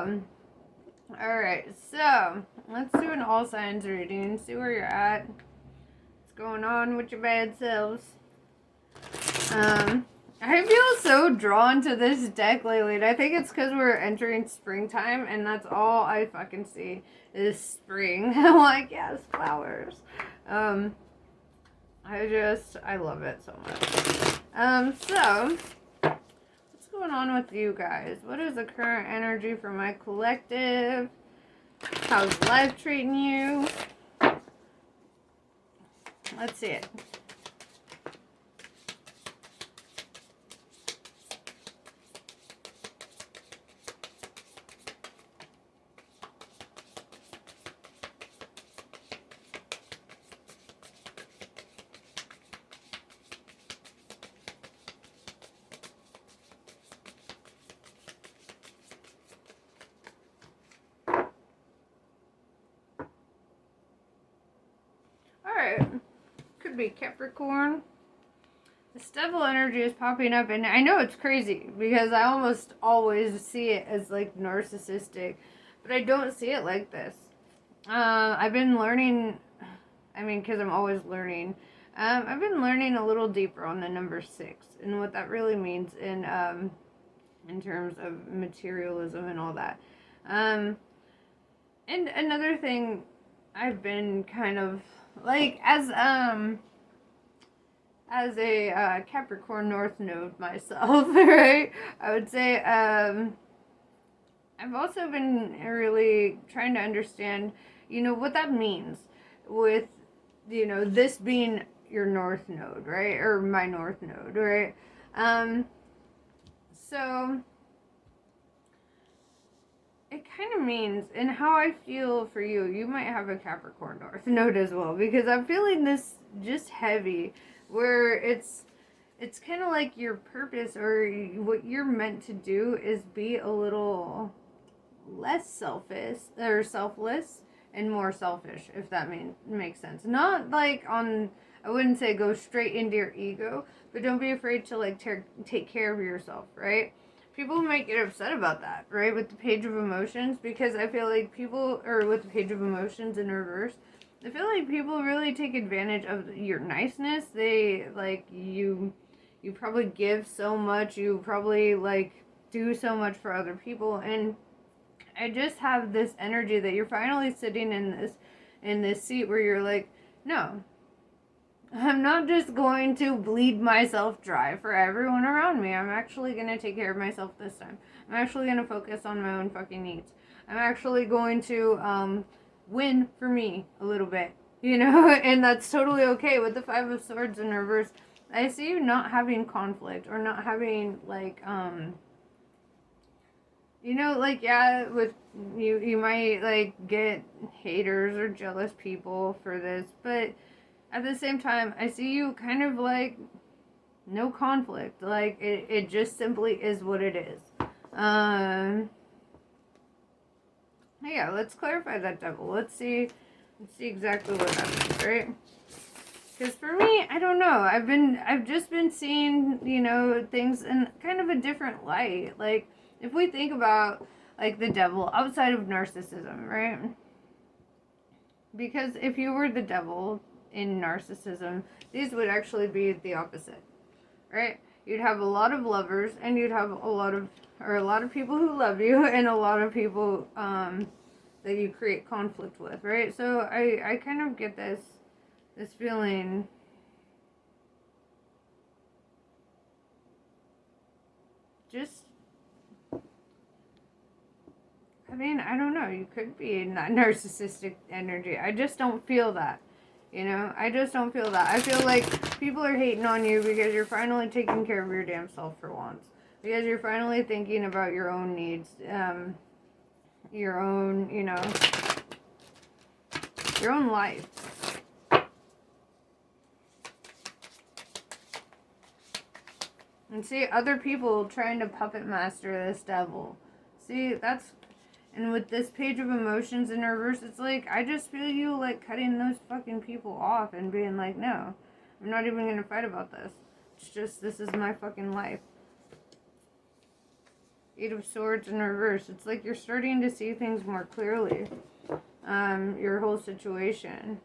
Alright, so let's do an all signs reading, see where you're at, what's going on with your bad selves. I feel so drawn to this deck lately, and I think it's because we're entering springtime, and that's all I fucking see is spring. I'm like, yes, flowers. I love it so much. So, what's going on with you guys? What is the current energy for my collective? How's life treating you? Let's see it. Alright. Could be Capricorn. This devil energy is popping up, and I know it's crazy because I almost always see it as like narcissistic, but I don't see it like this. I've been learning, because I'm always learning. I've been learning a little deeper on the number 6 and what that really means in terms of materialism and all that. And another thing I've been kind of like as a Capricorn North Node myself, right? I would say I've also been really trying to understand, what that means with, this being your North Node, right? Or my North Node, right? So it kind of means, and how I feel for you, you might have a Capricorn North Node as well, because I'm feeling this just heavy, where it's kind of like your purpose or what you're meant to do is be a little less selfish or selfless and more selfish, if that makes sense. Not like I wouldn't say go straight into your ego, but don't be afraid to like take care of yourself, right? People might get upset about that, right? With the Page of Emotions, because I feel like with the Page of Emotions in reverse, I feel like people really take advantage of your niceness. They, like, you probably give so much, you probably, like, do so much for other people, and I just have this energy that you're finally sitting in this seat where you're like, no, I'm not just going to bleed myself dry for everyone around me. I'm actually going to take care of myself this time. I'm actually going to focus on my own fucking needs. I'm actually going to win for me a little bit, and that's totally okay. With the Five of Swords in reverse, I see you not having conflict or not having, like, yeah, with you might, like, get haters or jealous people for this, but at the same time, I see you kind of like no conflict. Like it just simply is what it is. Yeah, let's clarify that, devil. Let's see exactly what that means, right? Because for me, I don't know. I've just been seeing, things in kind of a different light. Like, if we think about, like, the devil outside of narcissism, right? Because if you were the devil in narcissism, these would actually be the opposite, right? You'd have a lot of lovers, and you'd have a lot of people who love you, and a lot of people that you create conflict with, right? So I kind of get this feeling. Just, I don't know. You could be in that narcissistic energy. I just don't feel that. I just don't feel that. I feel like people are hating on you because you're finally taking care of your damn self for once. Because you're finally thinking about your own needs, your own, your own life. And see, other people trying to puppet master this devil. See, and with this Page of Emotions in reverse, it's like, I just feel you, like, cutting those fucking people off and being like, no, I'm not even going to fight about this. It's just, this is my fucking life. Eight of Swords in reverse. It's like you're starting to see things more clearly. Your whole situation.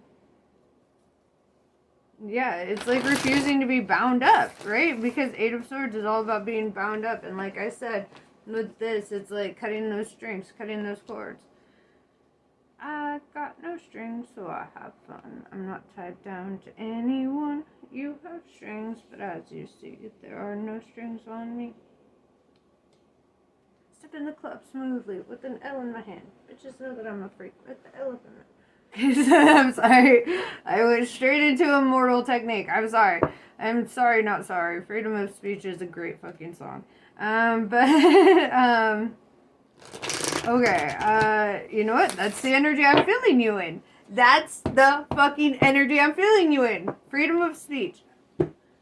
Yeah, it's like refusing to be bound up, right? Because Eight of Swords is all about being bound up. And like I said, with this, it's like cutting those strings, cutting those cords. I got no strings, so I have fun. I'm not tied down to anyone. You have strings, but as you see, there are no strings on me. Step in the club smoothly with an L in my hand. Bitches know that I'm a freak with the elephant. I'm sorry. I went straight into Immortal Technique. I'm sorry. I'm sorry, not sorry. Freedom of Speech is a great fucking song. Okay, you know what? That's the energy I'm feeling you in. That's the fucking energy I'm feeling you in. Freedom of Speech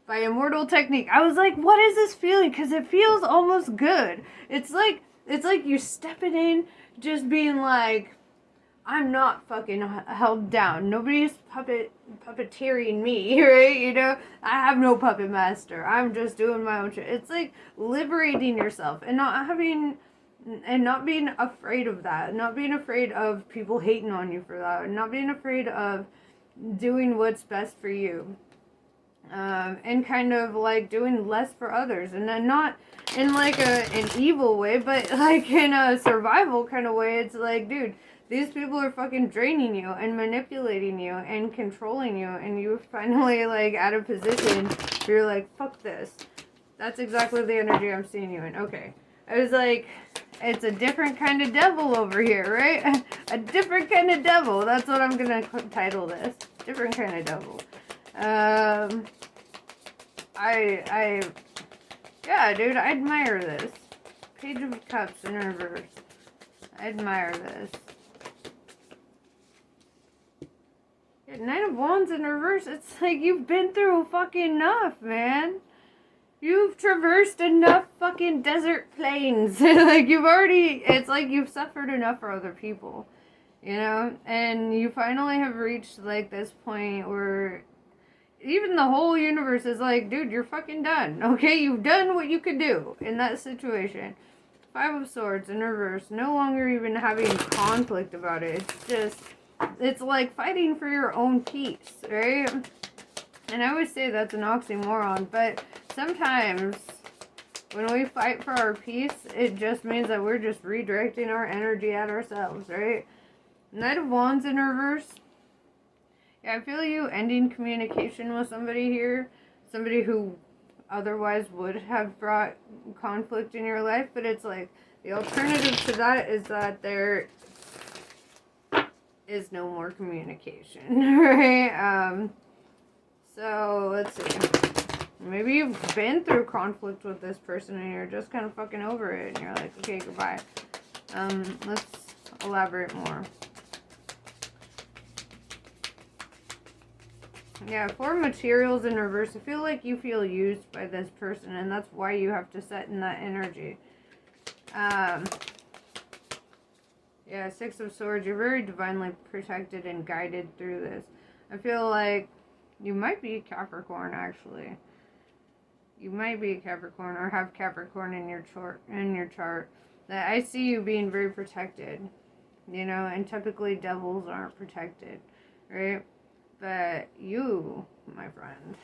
by Immortal Technique. I was like, what is this feeling? Because it feels almost good. It's like you stepping in, just being like, I'm not fucking held down. Nobody's puppeteering me, right? You know, I have no puppet master. I'm just doing my own shit. It's like liberating yourself and not being afraid of that. Not being afraid of people hating on you for that. Not being afraid of doing what's best for you. And kind of like doing less for others, and then not in like an evil way, but like in a survival kind of way. It's like, dude, these people are fucking draining you and manipulating you and controlling you, and you're finally like at a position where you're like, fuck this. That's exactly the energy I'm seeing you in. Okay. I was like, it's a different kind of devil over here, right? A different kind of devil. That's what I'm gonna title this. Different kind of devil. Yeah, dude, I admire this. Page of Cups in reverse. I admire this. Yeah, Knight of Wands in reverse. It's like you've been through fucking enough, man. You've traversed enough fucking desert plains. Like it's like you've suffered enough for other people, you know? And you finally have reached like this point where even the whole universe is like, dude, you're fucking done. Okay, you've done what you could do in that situation. Five of Swords in reverse. No longer even having conflict about it. It's like fighting for your own peace, right? And I always say that's an oxymoron, but sometimes when we fight for our peace, it just means that we're just redirecting our energy at ourselves, right? Knight of Wands in reverse. Yeah, I feel you ending communication with somebody here. Somebody who otherwise would have brought conflict in your life. But it's like, the alternative to that is that there is no more communication, right? So, let's see. Maybe you've been through conflict with this person and you're just kind of fucking over it. And you're like, okay, goodbye. Let's elaborate more. Yeah, for materials in reverse, I feel like you feel used by this person, and that's why you have to set in that energy. Yeah, Six of Swords, you're very divinely protected and guided through this. I feel like you might be Capricorn, actually. You might be a Capricorn or have Capricorn in your chart. That I see you being very protected, you know, and typically devils aren't protected, right? But you, my friend,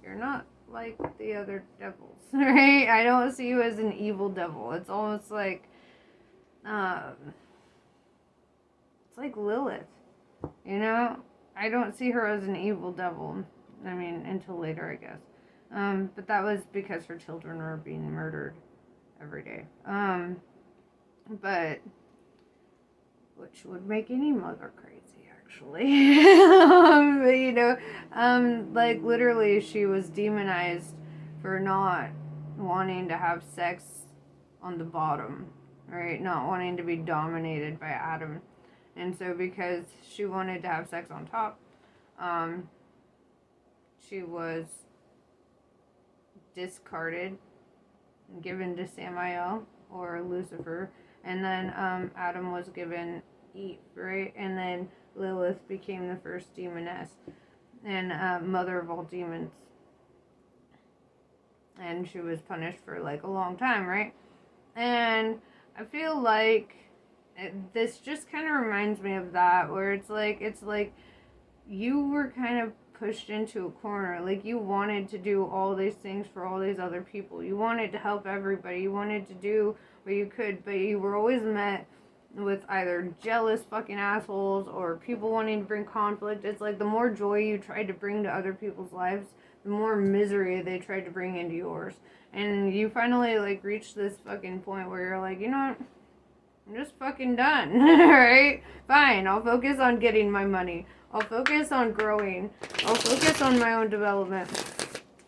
you're not like the other devils, right? I don't see you as an evil devil. It's almost like, it's like Lilith, you know? I don't see her as an evil devil. I mean, until later, I guess. But that was because her children were being murdered every day. But, which would make any mother crazy. Actually, but, you know, like literally she was demonized for not wanting to have sex on the bottom, right? Not wanting to be dominated by Adam. And so because she wanted to have sex on top, she was discarded and given to Samael or Lucifer, and then Adam was given Eve, right? And then Lilith became the first demoness and mother of all demons. And she was punished for like a long time, right? And I feel like this just kind of reminds me of that, where it's like you were kind of pushed into a corner. Like, you wanted to do all these things for all these other people. You wanted to help everybody. You wanted to do what you could, but you were always met with either jealous fucking assholes or people wanting to bring conflict. It's like the more joy you tried to bring to other people's lives, the more misery they tried to bring into yours. And you finally like reached this fucking point where you're like, you know what? I'm just fucking done. Alright? Fine, I'll focus on getting my money. I'll focus on growing. I'll focus on my own development.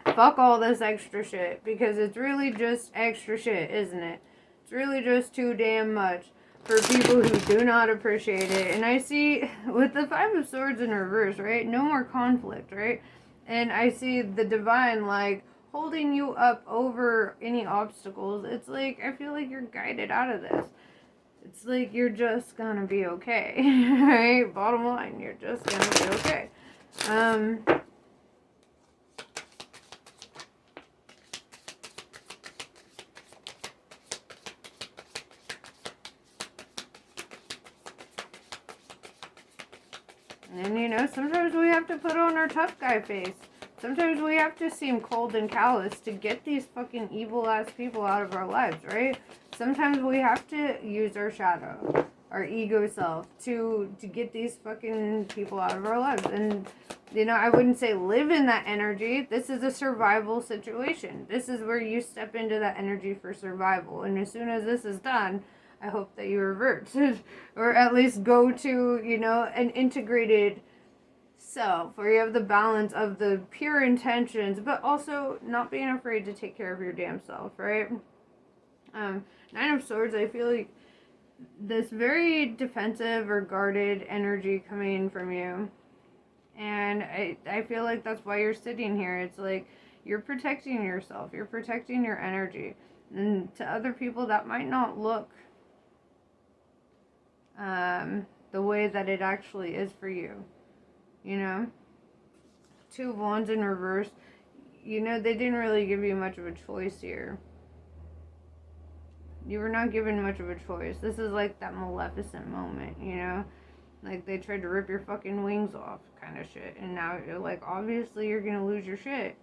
Fuck all this extra shit, because it's really just extra shit, isn't it? It's really just too damn much for people who do not appreciate it. And I see with the Five of Swords in reverse, right? No more conflict, right? And I see the divine like holding you up over any obstacles. It's like I feel like you're guided out of this. It's like you're just gonna be okay, right? Bottom line, you're just gonna be okay. And you know, sometimes we have to put on our tough guy face. Sometimes we have to seem cold and callous to get these fucking evil ass people out of our lives, right? Sometimes we have to use our shadow, our ego self, to get these fucking people out of our lives. And, you know, I wouldn't say live in that energy. This is a survival situation. This is where you step into that energy for survival. And as soon as this is done, I hope that you revert. Or at least go to, you know, an integrated self, where you have the balance of the pure intentions, but also not being afraid to take care of your damn self, right? Nine of Swords, I feel like this very defensive or guarded energy coming from you. And I feel like that's why you're sitting here. It's like you're protecting yourself. You're protecting your energy. And to other people, that might not look the way that it actually is for you. You know? Two of Wands in reverse. You know, they didn't really give you much of a choice here. You were not given much of a choice. This is like that Maleficent moment, you know? Like, they tried to rip your fucking wings off kind of shit. And now you're like, obviously you're gonna lose your shit.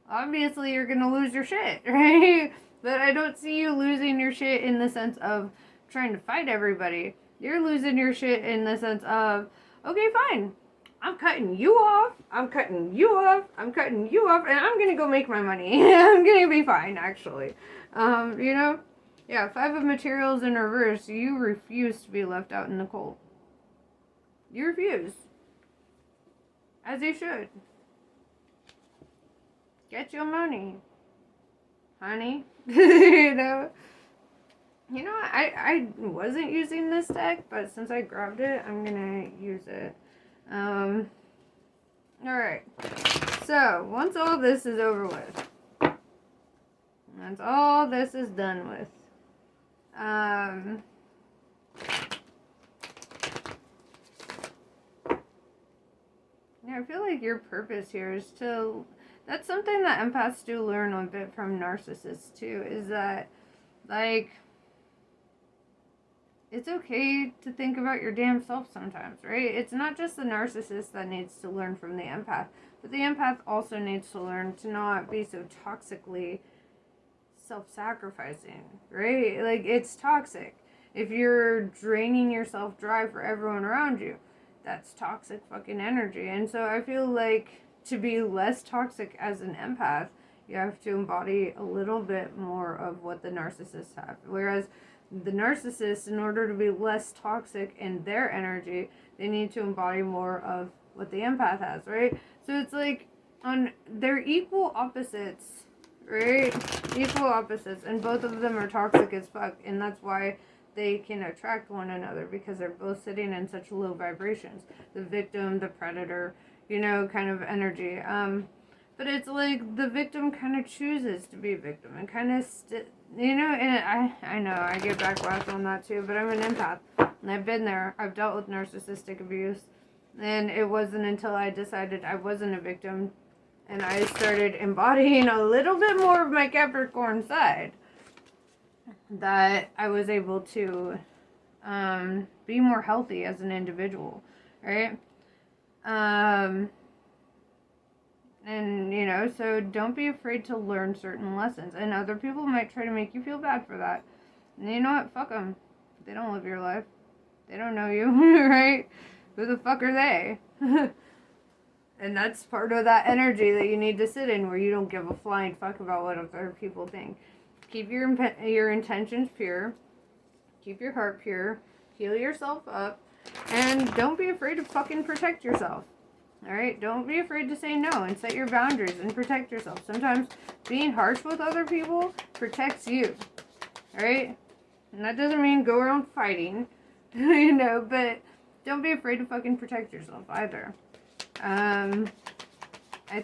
Obviously you're gonna lose your shit, right? But I don't see you losing your shit in the sense of trying to fight everybody. You're losing your shit in the sense of, okay, fine. I'm cutting you off. I'm cutting you off. I'm cutting you off. And I'm gonna go make my money. I'm gonna be fine, actually. You know? Yeah, Five of Materials in reverse. You refuse to be left out in the cold. You refuse. As you should. Get your money, honey. You know? You know, I wasn't using this deck, but since I grabbed it, I'm gonna use it. Alright. So, once all this is over with, once all this is done with, yeah, I feel like your purpose here is to, that's something that empaths do learn a bit from narcissists too, is that, like, it's okay to think about your damn self sometimes, right? It's not just the narcissist that needs to learn from the empath, but the empath also needs to learn to not be so toxically self-sacrificing, right? Like, it's toxic. If you're draining yourself dry for everyone around you, that's toxic fucking energy. And so I feel like to be less toxic as an empath, you have to embody a little bit more of what the narcissists have. Whereas the narcissists, in order to be less toxic in their energy, they need to embody more of what the empath has, right? So it's like, they're equal opposites, right? Equal opposites, and both of them are toxic as fuck, and that's why they can attract one another, because they're both sitting in such low vibrations. The victim, the predator, you know, kind of energy. But it's like the victim kind of chooses to be a victim and kind of, you know, and I know I get backlash on that too, but I'm an empath and I've been there. I've dealt with narcissistic abuse, and it wasn't until I decided I wasn't a victim and I started embodying a little bit more of my Capricorn side that I was able to be more healthy as an individual, right? And, you know, so don't be afraid to learn certain lessons. And other people might try to make you feel bad for that. And you know what? Fuck them. They don't live your life. They don't know you, right? Who the fuck are they? And that's part of that energy that you need to sit in, where you don't give a flying fuck about what other people think. Keep your intentions pure. Keep your heart pure. Heal yourself up. And don't be afraid to fucking protect yourself. Alright? Don't be afraid to say no and set your boundaries and protect yourself. Sometimes being harsh with other people protects you. Alright? And that doesn't mean go around fighting. You know, but don't be afraid to fucking protect yourself either. I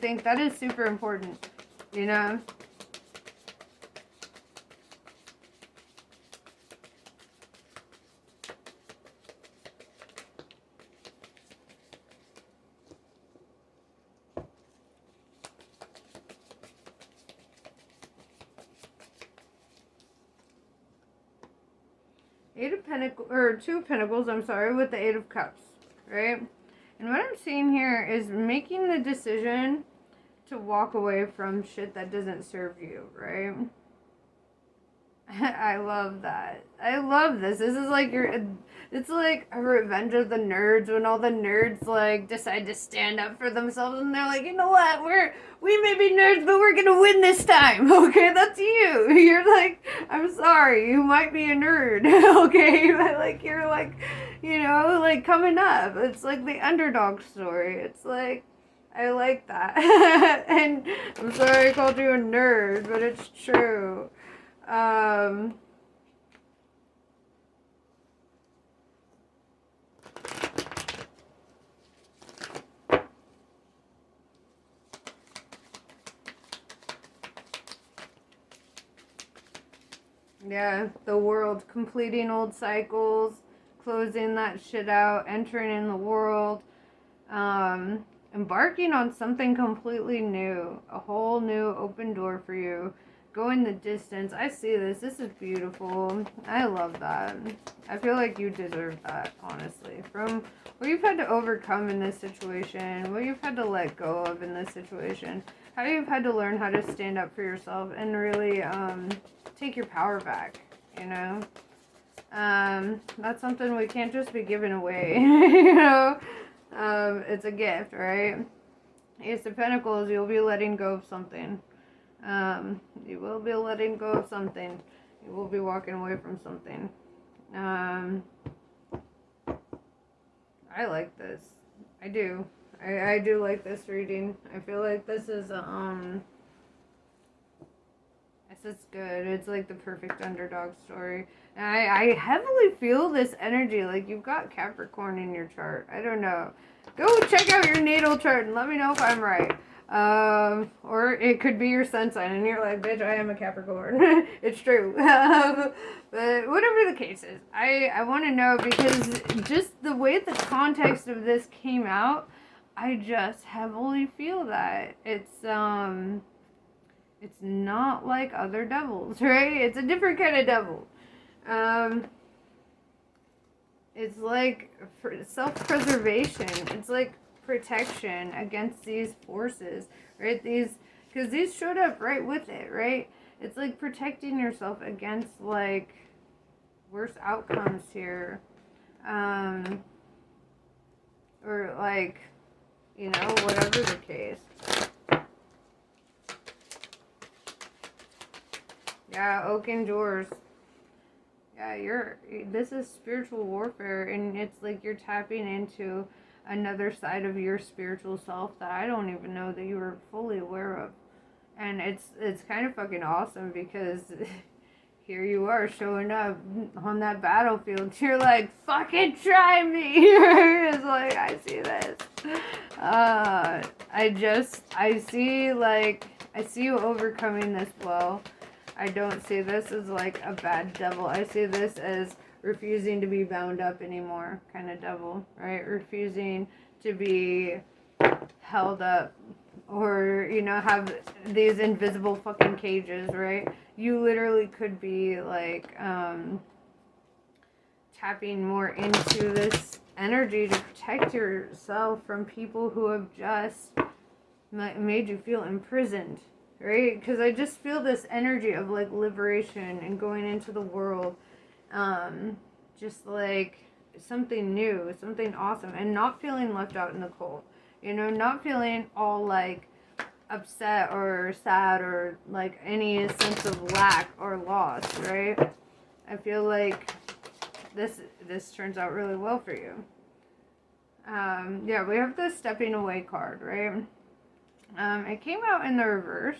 think that is super important. You know? Eight of Pentacles, or Two of Pentacles, I'm sorry, with the Eight of Cups, right? And what I'm seeing here is making the decision to walk away from shit that doesn't serve you, right? I love that. I love this. This is like it's like a Revenge of the Nerds, when all the nerds like decide to stand up for themselves and they're like, you know what, we may be nerds, but we're gonna win this time. Okay, that's you. You're like, I'm sorry, you might be a nerd. Okay, but like you're like, you know, like coming up. It's like the underdog story. It's like, I like that. And I'm sorry I called you a nerd, but it's true. Yeah, the world, completing old cycles, closing that shit out, entering in the world, embarking on something completely new, a whole new open door for you, going the distance. I see this. This is beautiful. I love that. I feel like you deserve that, honestly. From what you've had to overcome in this situation, what you've had to let go of in this situation, how you've had to learn how to stand up for yourself and really take your power back, you know? That's something we can't just be giving away, you know? It's a gift, right? Ace of Pentacles, you'll be letting go of something. You will be letting go of something. You will be walking away from something. I like this. I do. I do like this reading. I feel like this is, this is good. It's like the perfect underdog story. And I heavily feel this energy. Like you've got Capricorn in your chart. I don't know. Go check out your natal chart and let me know if I'm right. Or it could be your sun sign and you're like, bitch, I am a Capricorn. It's true. But whatever the case is, I want to know, because just the way the context of this came out, I just heavily feel that it's not like other devils, right? It's a different kind of devil. It's like self-preservation. It's like protection against these forces, right? Because these showed up right with it, right? It's like protecting yourself against like worse outcomes here, or like, you know, whatever the case. Yeah, oaken doors. Yeah, this is spiritual warfare, and it's like you're tapping into another side of your spiritual self that I don't even know that you were fully aware of. And it's kind of fucking awesome, because here you are showing up on that battlefield. You're like, fucking try me. It's like, I see this. I see you overcoming this well. I don't see this as like a bad devil. I see this as refusing to be bound up anymore kind of devil, right? Refusing to be held up or, you know, have these invisible fucking cages, right? You literally could be like tapping more into this energy to protect yourself from people who have just made you feel imprisoned, right? Because I just feel this energy of like liberation and going into the world, just like something new, something awesome, and not feeling left out in the cold, you know, not feeling all like upset or sad or like any sense of lack or loss, right? I feel like this turns out really well for you. Yeah, we have the stepping away card, right? It came out in the reverse.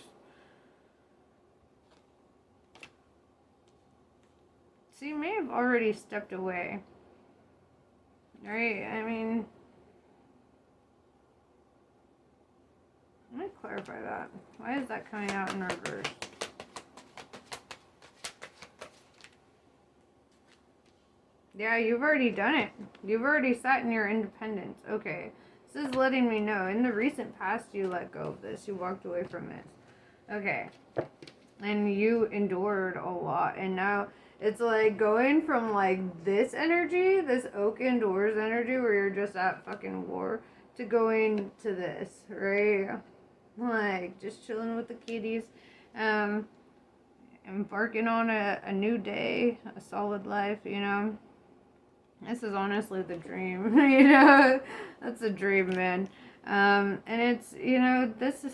So you may have already stepped away, right? I mean, let me clarify that. Why is that coming out in reverse? Yeah, you've already done it. You've already sat in your independence. Okay. This is letting me know in the recent past you let go of this. You walked away from it. Okay. And you endured a lot. And now it's like going from like this energy, this oak indoors energy where you're just at fucking war, to going to this, right? Like just chilling with the kitties. Embarking on a new day, a solid life, you know. This is honestly the dream, you know. That's a dream, man. And it's, you know, this is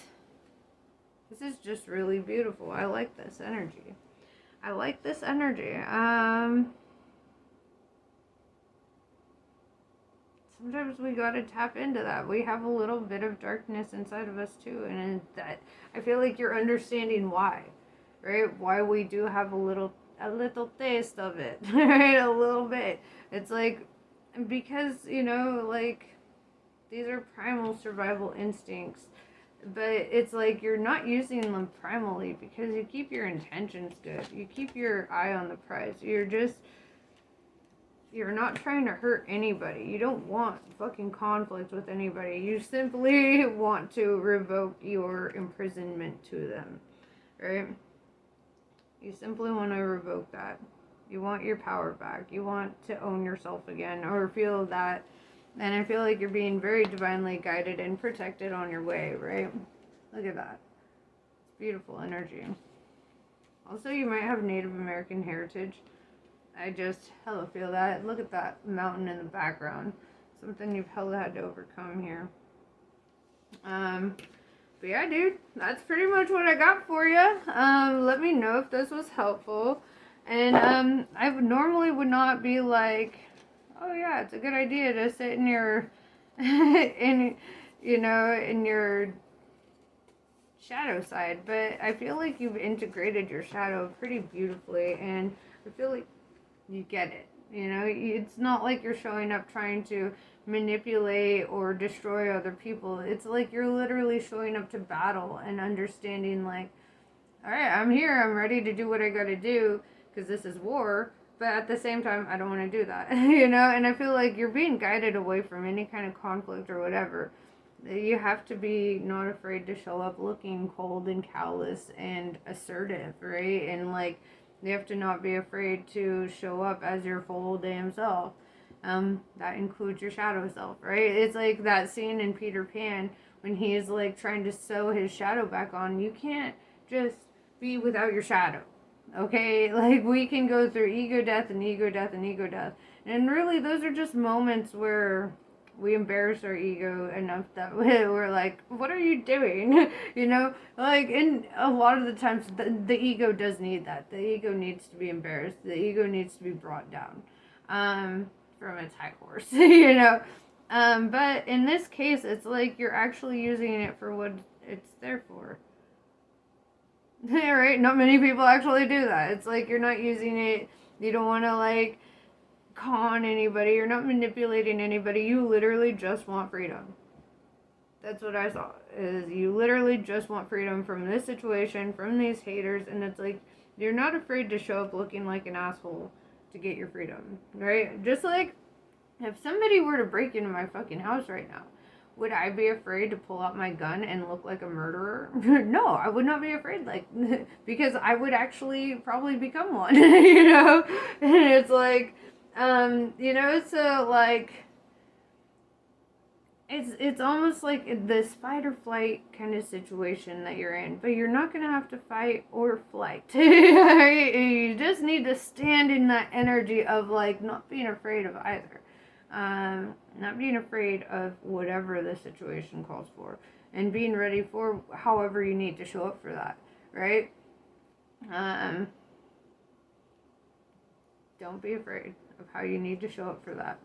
just really beautiful. I like this energy. I like this energy. Sometimes we gotta tap into that. We have a little bit of darkness inside of us too, and that I feel like you're understanding why, right? Why we do have a little taste of it, right? A little bit. It's like because, you know, like these are primal survival instincts, but it's like you're not using them primally because you keep your intentions good. You keep your eye on the prize. You're not trying to hurt anybody. You don't want fucking conflict with anybody. You simply want to revoke your imprisonment to them, right? You simply want to revoke that. You want your power back. You want to own yourself again or feel that. And I feel like you're being very divinely guided and protected on your way, right? Look at that. It's beautiful energy. Also, you might have Native American heritage. I just hella feel that. Look at that mountain in the background. Something you've hella had to overcome here. But yeah, dude, that's pretty much what I got for you. Let me know if this was helpful. And I normally would not be like, oh yeah, it's a good idea to sit in your, in your shadow side. But I feel like you've integrated your shadow pretty beautifully, and I feel like you get it. You know, it's not like you're showing up trying to manipulate or destroy other people. It's like you're literally showing up to battle and understanding, like, all right, I'm here, I'm ready to do what I gotta do because this is war, but at the same time, I don't want to do that, you know. And I feel like you're being guided away from any kind of conflict or whatever. You have to be not afraid to show up looking cold and callous and assertive, right? And like, you have to not be afraid to show up as your full damn self. That includes your shadow self, right? It's like that scene in Peter Pan when he's like trying to sew his shadow back on. You can't just be without your shadow, okay? Like, we can go through ego death and ego death and ego death. And really, those are just moments where we embarrass our ego enough that we're like, what are you doing? You know, like, and a lot of the times the ego does need that. The ego needs to be embarrassed. The ego needs to be brought down from its high horse, you know. But in this case, it's like you're actually using it for what it's there for. Yeah, right? Not many people actually do that. It's like you're not using it, you don't want to like con anybody, you're not manipulating anybody, you literally just want freedom. That's what I saw, is you literally just want freedom from this situation, from these haters, and it's like you're not afraid to show up looking like an asshole to get your freedom, right? Just like if somebody were to break into my fucking house right now, Would I be afraid to pull out my gun and look like a murderer? No, I would not be afraid, like, because I would actually probably become one, you know? And it's like, you know, so like, it's almost like this fight or flight kind of situation that you're in, but you're not gonna have to fight or flight. You just need to stand in that energy of like not being afraid of either, not being afraid of whatever the situation calls for, and being ready for however you need to show up for that, right? Don't be afraid of how you need to show up for that.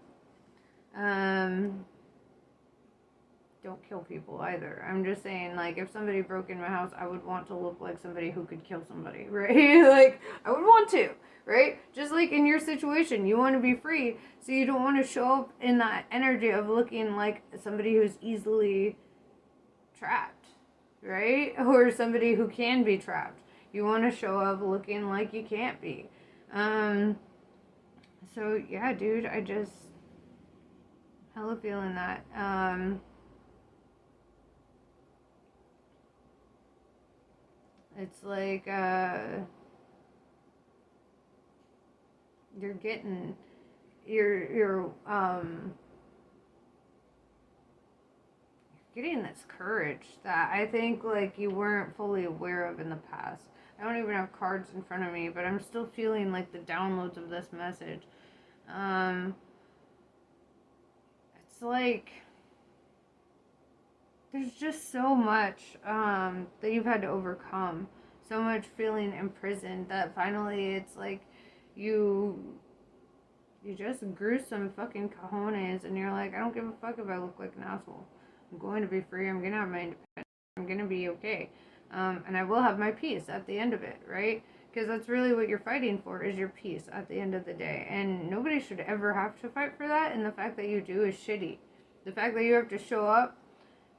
Don't kill people either. I'm just saying, like, if somebody broke in my house, I would want to look like somebody who could kill somebody, right? Like, I would want to, right? Just like in your situation, you want to be free, so you don't want to show up in that energy of looking like somebody who's easily trapped, right? Or somebody who can be trapped. You want to show up looking like you can't be. So yeah, dude, I just hella feeling that. It's like you're getting you're getting this courage that I think like you weren't fully aware of in the past. I don't even have cards in front of me, but I'm still feeling like the downloads of this message. It's like there's just so much that you've had to overcome, so much feeling imprisoned that finally it's like you just grew some fucking cojones and you're like, I don't give a fuck if I look like an asshole. I'm going to be free. I'm gonna have my independence. I'm gonna be okay, and I will have my peace at the end of it, right? Because that's really what you're fighting for, is your peace at the end of the day. And nobody should ever have to fight for that. And the fact that you do is shitty. The fact that you have to show up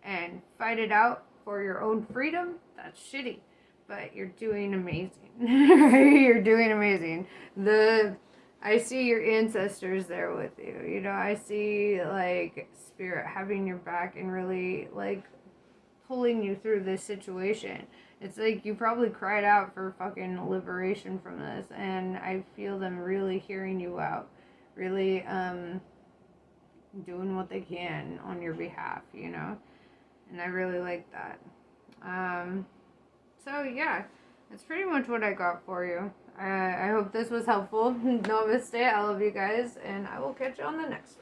and fight it out for your own freedom, that's shitty. But you're doing amazing. You're doing amazing. I see your ancestors there with you. You know, I see like spirit having your back and really like pulling you through this situation. It's like you probably cried out for fucking liberation from this, and I feel them really hearing you out, really doing what they can on your behalf, you know? And I really like that. So yeah, that's pretty much what I got for you. I hope this was helpful. Namaste. I love you guys, and I will catch you on the next one.